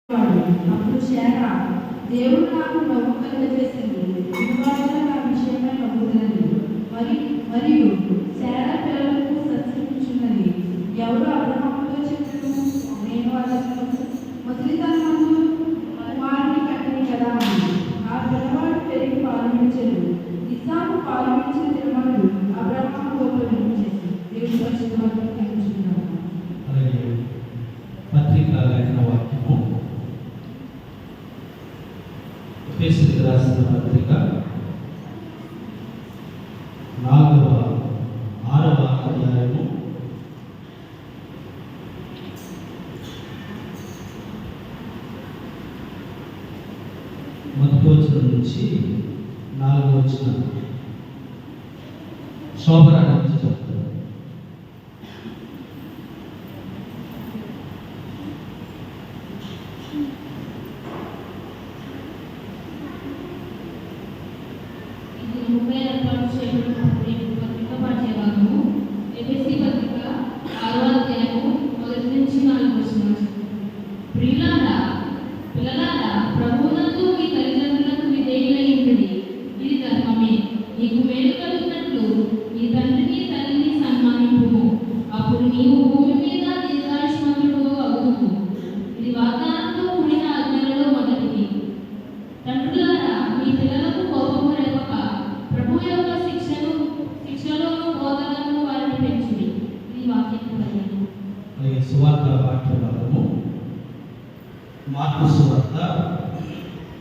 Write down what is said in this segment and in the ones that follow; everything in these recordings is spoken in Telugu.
అప్పుడు శారా, దేవుడు నాకు నవ్వు కలుగజేసింది, వినువాడలో నా విషయమై నవ్వుతున్నది. మరియు శారా పిల్లలకు సత్కరించున్నది. ఎవరు అబ్రహాముతో చెప్పారు, నేను వాళ్ళకు ముసలితనమందు కుమారుని కట్టిని కదా అని. ఆ పిల్లవాడు పెరిగి పాలించరు. ఇస్సాకు పాలించిన తిరుమలను అబ్రహాము గోపరించేసి దేవుడు పరిశుద్ధంగా కనిపించుకున్నాడు. పత్రిక లేఖన వాక్యము ఎఫెసీయులకు రాసిన పత్రిక 6వ అధ్యాయము 1వ వచనం నుంచి 4వ వచనం శోభరాణి నుంచి చెప్తారు. సువార్త పాఠ్యభాగము మార్కు సువార్త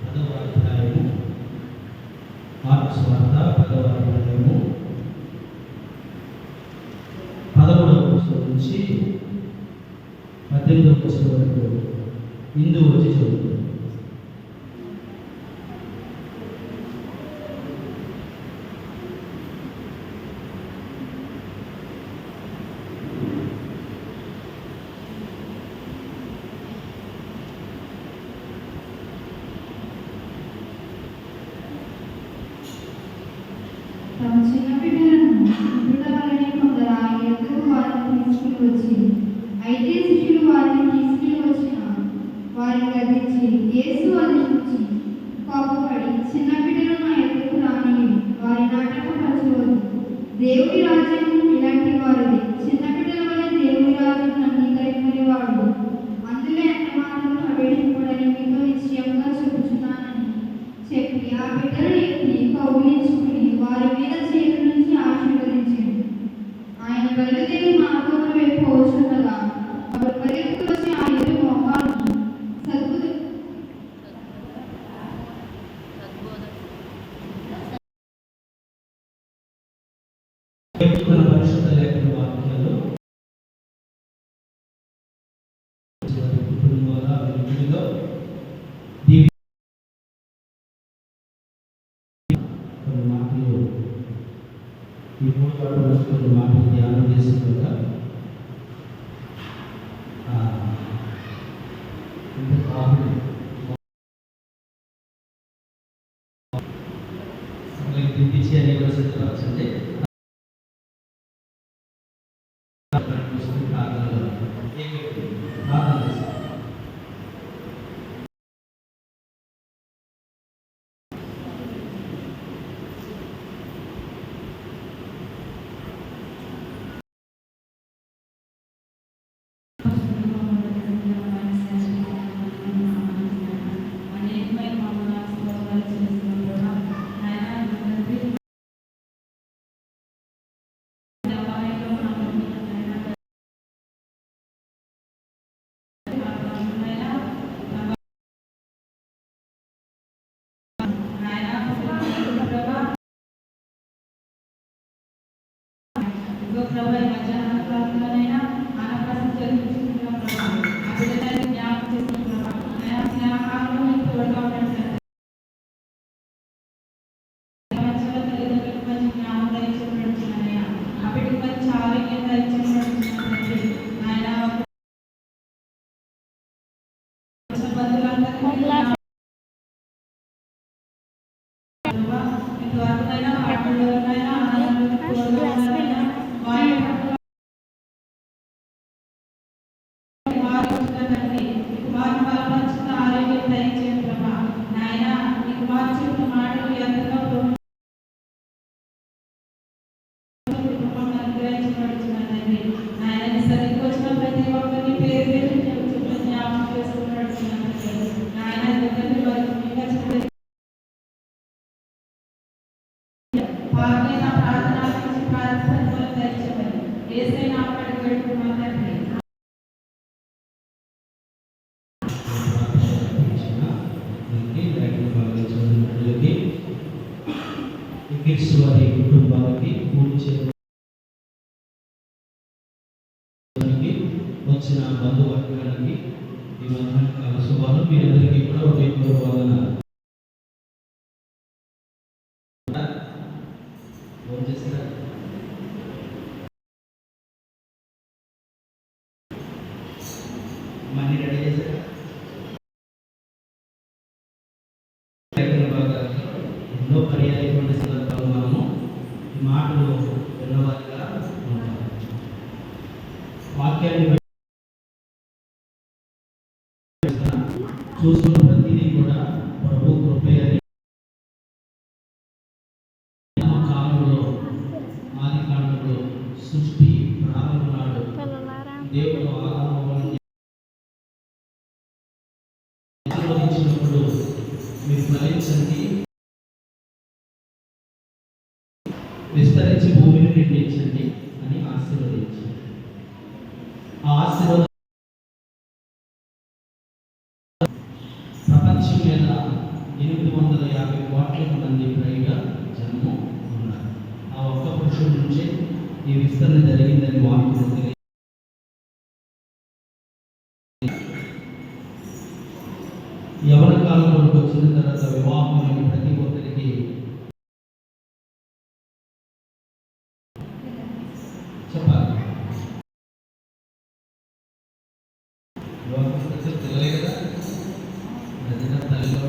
10వ అధ్యాయము, మార్కు సువార్త 10వ అధ్యాయము 11వ వచనం నుంచి 18వ వచనం వరకు ఇందు వచ్చి చదువుతుంది. తమ చిన్న బిడ్డలను నిద్రవాలని కొందరు ఆయన యొద్దకు వారిని తీసుకుని వచ్చి, అయితే శిష్యులు వారిని తీసుకుని వచ్చిన వారిని గద్దించి, యేసు అది చూచి కోపపడి, చిన్న బిడ్డలు నా యొద్దకు రాని వారి నాటకపరచవద్దు, దేవుడి రాజ్యం ఇలాంటి వారిది. చిన్న బిడ్డల వల్ల దేవుడి రాజ్యం అంగీకరించని వాడు అందులో ఎంత మాత్రం ప్రవేశింపడని మీతో నిశ్చయంగా చెబుతున్నానని చెప్పి ఆ బిడ్డలు ఎత్తి కౌగిలించుకుని వారి మీద చేతుల నుంచి ఆశీర్వదించాడు. ఆయన బయలుదేరి మార్గముల వైపు పోచుండగా వారు పరిగెత్తుకు వచ్చి ఆ ఎదురు మోకాళ్ళను పరిశుద్ధ లేఖన వాక్యాలు ఈ 3 పాటలు మాటలు ధ్యానం చేసినట్టుగా దింపించి అనే కూడా సిద్ధపరచండి. వారి బలపరచుట కిడ్స్ వారి కుటుంబాలకి పూర్తి చేయడానికి వచ్చిన బంధువర్గాలకి ఈ మధ్యాహ్నకాల శుభాలు మీ అందరికీ కూడా ఉదయపూర్వక ఫోన్ చేశారా? మనీ రెడీ చేశారా? ఎన్నో పర్యాయటువంటి సందర్భాలు మనము ఈ మాటలు విన్నవారిగా ఉంటాం. వాక్యాన్ని చూసుకున్న ప్రతిదీ కూడా ప్రభు కృపే అని కాలంలో ఆది కాలంలో సృష్టి ప్రారంభం నాడు దేవుడు ఆరాధనని ఆశీర్వదించినప్పుడు మీరు ఫలించండి, విస్తరించి భూమిని నిర్మించండి అని ఆశీర్వదించారు. ఆ ఆశీర్వాదం ప్రపంచం మీద 850 కోట్ల మంది పైగా జన్మం ఉన్నారు. ఆ ఒక్క పురుషుడి నుంచే ఈ విస్తరణ జరిగిందని వాక్యం తెలియదు. యవన కాలంలోకి వచ్చిన తర్వాత వివాహమైన ప్రతి ఒక్కరికి చెప్పాలి. వివాహం తెలియలే కదా, తల్లిలో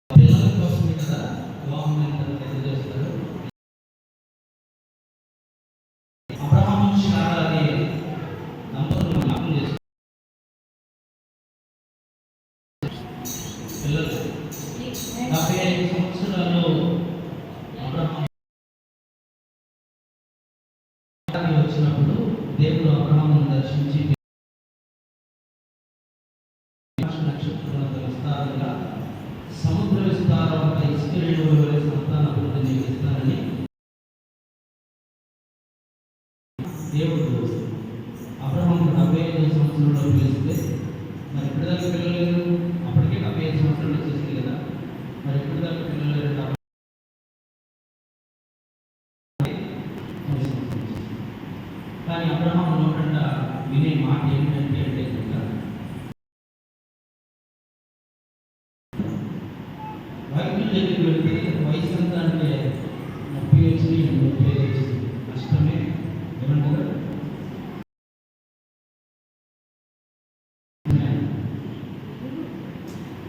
పిల్లల కోసమే కదా వివాహం ఎదురు చేస్తారు. అబ్రహాము శారాని దంపతులు జ్ఞాపకం చేస్తారు. పిల్లలు 75 సంవత్సరాలు అబ్రహాము వచ్చినప్పుడు దేవుడు అబ్రహామును దర్శించి నక్షత్రాల విస్తారంగా సముద్ర విస్తారం ఇస్రాయేలు వలె సంతాన అభివృద్ధి ఇస్తానని దేవుడు అబ్రహాము 75 సంవత్సరంలో పిలిస్తే మరి ఇప్పటిదాకా పిల్లలు లేరు. అప్పటికే 75 సంవత్సరాలు వచ్చేసింది కదా, మరి ఇప్పటిదాకా పిల్లలు లేరు. కానీ అబ్రహాము నోటంట వినే మాట ఏమిటంటే వైద్యుల దగ్గరికి వెళ్తే వయసు ఎంత అంటే 30 వచ్చింది, 35 వచ్చింది, కష్టమే ఏమంటారు.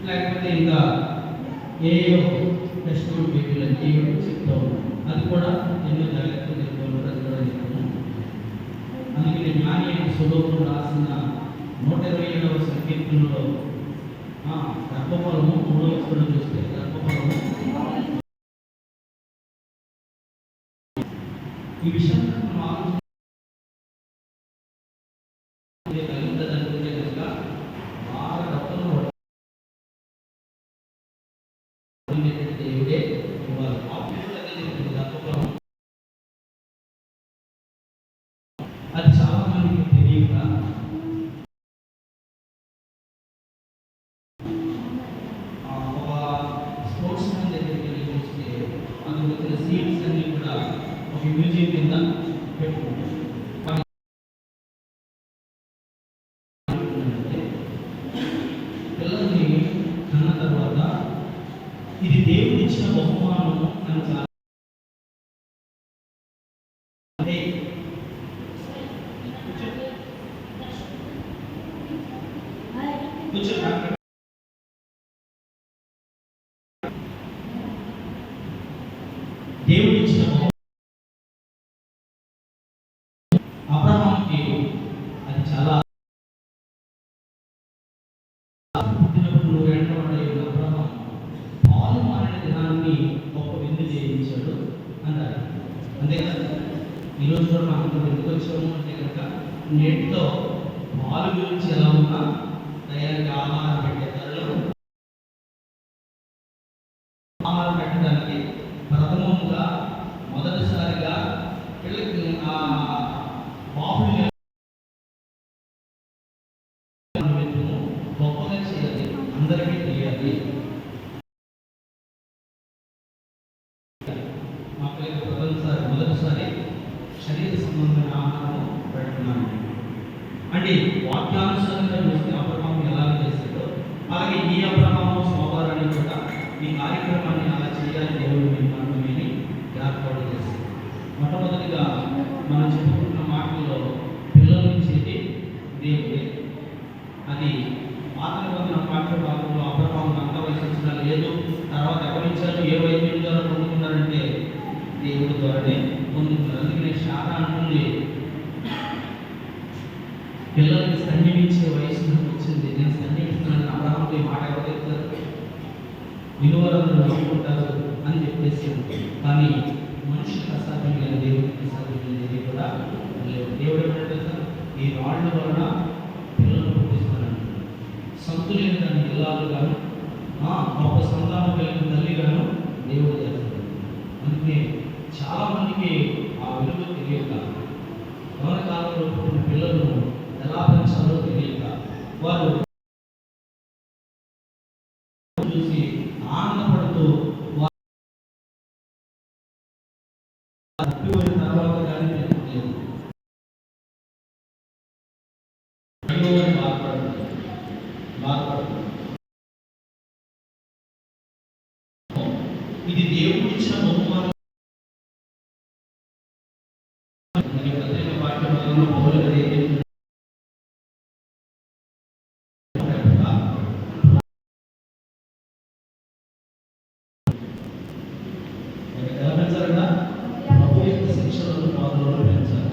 లేకపోతే ఇంకా ఏయో టెస్టులు బేబీలు ఏయో చెప్తూ ఉంటాం. అది కూడా ఎన్నో జాగ్రత్తలు చెప్తున్నారు. అది కూడా చెప్తాము. అందుకని జ్ఞాని సులోకం రాసిన 127వ సంకీర్తనలో గర్భఫలము 3వ వచనం చూస్తే గర్భఫలము ఈ విషయం మనం ఆలోచించే కలిగిందనుకుంటే కనుక బాగా డబ్బులు దేవుడే ఇవ్వాలి. గర్భఫలం అది చాలా మందికి తెలియక స్పోర్ట్స్ మ్యాన్ దగ్గరికి వెళ్ళి చూస్తే అందుకు వచ్చిన సీట్స్ అన్ని కూడా ఒక మ్యూజియం కింద పెట్టుకుంటారు. పిల్లల్ని కన్న తర్వాత ఇది దేవుడు ఇచ్చిన బహుమానము అని చాలా దేవుడు ఇచ్చిన అబ్రహాముకి అది చాలా పుట్టినప్పుడు 2వ ఏట అబ్రహాం పాలు మారిన దినాన్ని గొప్ప విందు చేయించాడు అన్నారు. అంతే కదా. ఈరోజు కూడా మనం ఎందుకు వచ్చాము అంటే కనుక నేటితో పాలు గురించి ఎలా ఉన్నా తయారీ ఆహారం పెట్టే ధరలు ఆహారం పెట్టడానికి ప్రథమంగా మొదటిసారిగా పిల్లకి బాబుని గొప్పగా చేయాలి, అందరికీ తెలియాలి. అంటే వాక్యానుసారంగా చూస్తే అబ్రహాము ఎలా చేశాడో అలాగే ఈ అబ్రహాము సోదరుని కూడా ఈ కార్యక్రమాన్ని అలా చేయాలి దేవుడు మీ మనమేని ఏర్పాటు చేశాడు. మొట్టమొదటిగా మనం చెప్పుకున్న మాటల్లో పిల్లలు ఇచ్చేది దేవుడే. అది పాత నిబంధన పాఠ్య భాగంలో అబ్రహాము అంత వయసు లేదు, తర్వాత ఎవరిచ్చారు, ఏ వైద్యుల ద్వారా పొందుకున్నారంటే దేవుడి ద్వారానే పొందుకున్నారు. అందుకనే శాఖ అంటుంది పిల్లలకి సన్నిహించే వయసు నాకు వచ్చింది, నేను సన్నిహిస్తున్నాను. అబ్రహాముతో ఈ మాట ఎవరు చెప్తారు, విలువలందరూ నమ్ముకుంటారు అని చెప్పేసి. కానీ మనుషులకు అసాధ్యం లేదు, దేవుడికి అసాధ్యం లేదు కూడా లేదు. దేవుడు ఏమంటే ఈ రాళ్ళ వలన పిల్లలు పుట్టిస్తానంటున్నాడు. సంతు లేని దాన్ని ఇల్లాలు గాను గొప్ప సంతానం కలిగిన తల్లి గాను దేవుడు చేస్తాడు. అందుకే చాలా మందికి ఆ విలువ తెలియక యవన కాలంలో పుట్టిన పిల్లలను ఎలా పెంచాలో తెలియక వారు చూసి ఆనందపడుతూ తప్పిపోయిన తర్వాత కానీ తెలియదు, బాధపడుతుంది. ఇది దేవుడు ఇచ్చిన బహుమానం. పాఠ్యభాగంలో పౌరులు ఎలా పెంచాలన్నా ప్రభు యొక్క శిక్షలను పాదులను పెంచాలి.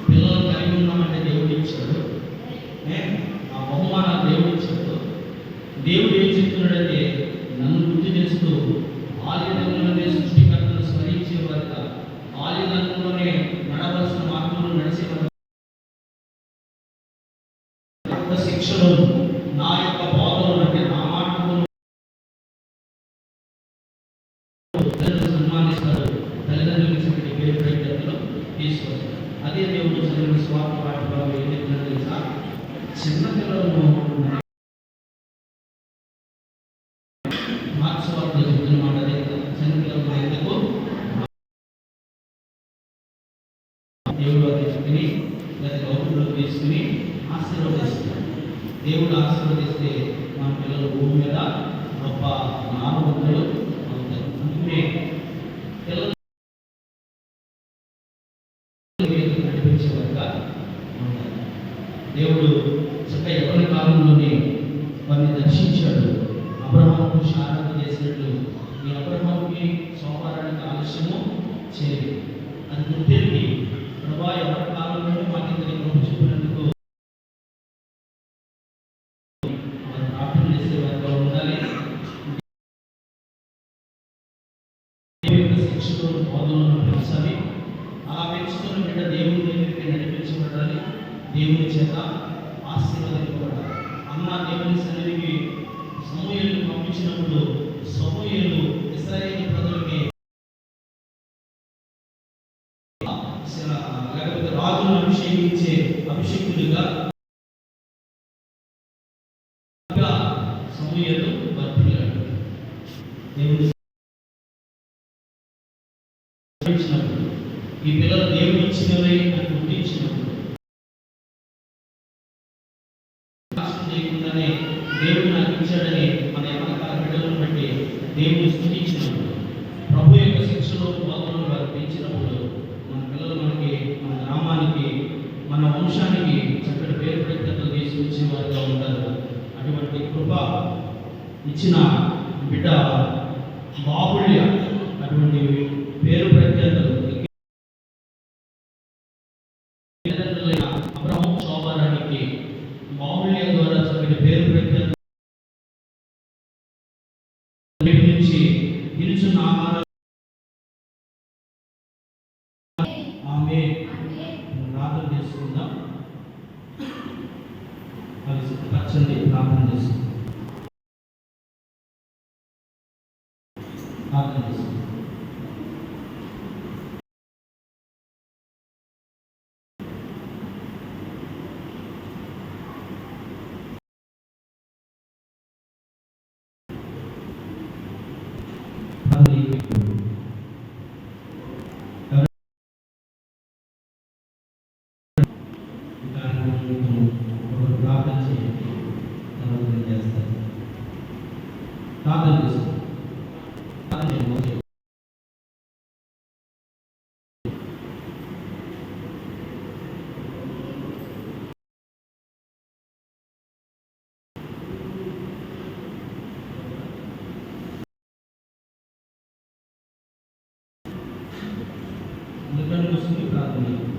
పిల్లలు కలిగి ఉన్నామంటే దేవుడు ఇచ్చాడు, ఆ బహుమానాలు దేవుడు ఇచ్చాడు. దేవుడు ఏం చెప్తున్నాడంటే నన్ను గుర్తు చేస్తూ ఆలయంలోనే సృష్టికర్తను స్మరించే వారిగా ఆలయంలోనే నడవలసిన మార్గంలో నడిచేవారు శిక్షలు నా యొక్క బోధనలు అంటే నా మాటలు సన్మానిస్తారు. తల్లిదండ్రులు ఇచ్చినటువంటి పేరు ప్రఖ్యాతులు తీసుకొస్తారు. అదే దేవుడు చదివిన స్వార్థ పాఠంలో ఏం చెప్తున్నారు తెలుసా, చిన్నపిల్లలను మార్క్స్వార్తలో చెప్తున్న మాట అదే. చిన్నపిల్లలను ఎందుకు దేవుడు అది తీసుకుని లేదా గౌరవంలో తీసుకుని ఆశీర్వదిస్తారు. దేవుడు ఆశీర్వదిస్తే మన పిల్లలు భూమి మీద గొప్ప జ్ఞానవంతులు అవుతారు. అందుకే పిల్లలు నడిపించేవారుగా ఉంటారు. దేవుడు చక్క ఎవరి కాలంలోనే వారిని దర్శించాడు. అబ్రహాముకు శారద చేసినట్లు ఈ అబ్రహాముకి సోమవారానికి ఆలస్యము చేయలేదు. అది గుర్తెరిగి ప్రభా ఎవరి కాలంలోనే మాకు ఇంతని కృప చూపినందుకు ప్రార్థన చేసేవారిగా ఉండాలి. శిక్షలు బోధనలను పెంచాలి. అలా పెంచుతున్న బిడ్డ దేవుని దగ్గరికి నడిపించబడాలి, దేవుని చేత ఆశీర్వదింపబడాలి. అన్న దేవుని సన్నిధికి సమూయేలును పంపించినప్పుడు సమూయేలు ఇశ్రాయేలు ప్రజలకి లేకపోతే రాజును అభిషేకించే అభిషేకుడిగా సమూయేలు వర్తిల్లాడు. దేవుని ఈ పిల్లలు దేవుడు ఇచ్చినవే అని గుర్తించినప్పుడు చేయకుండానే దేవుడు నాకు ఇచ్చాడని మన ఎవరికాల బిడ్డలను బట్టి దేవుడు స్తుతించినప్పుడు ప్రభు యొక్క శిక్షలో బోధనలు వారు పెంచినప్పుడు మన పిల్లలు మనకి మన గ్రామానికి మన వంశానికి చక్కటి పేరు ప్రఖ్యాతలు తీసుకొచ్చే వారిగా ఉంటారు. అటువంటి కృప ఇచ్చిన బిడ్డ బాహుళ్య అటువంటి పేరు ప్రఖ్యాతలు అబ్రహాము సోమవారానికి బాహుళ్య ద్వారా చక్కటి పేరు ప్రఖ్యాతలు నుంచి నిలుచున్న ఆహారం ఆమె ప్రార్థన చేసుకుందాం. అది సిద్ధపరచండి, ప్రార్థన చేసుకుందాం. ప్రార్థన చేస్తాం. ప్రార్థన చేయండి, తర్వాత నేను చేస్తాను. ప్రార్థన చేస్తాను. ప్రార్థన చేయండి. ప్రార్థన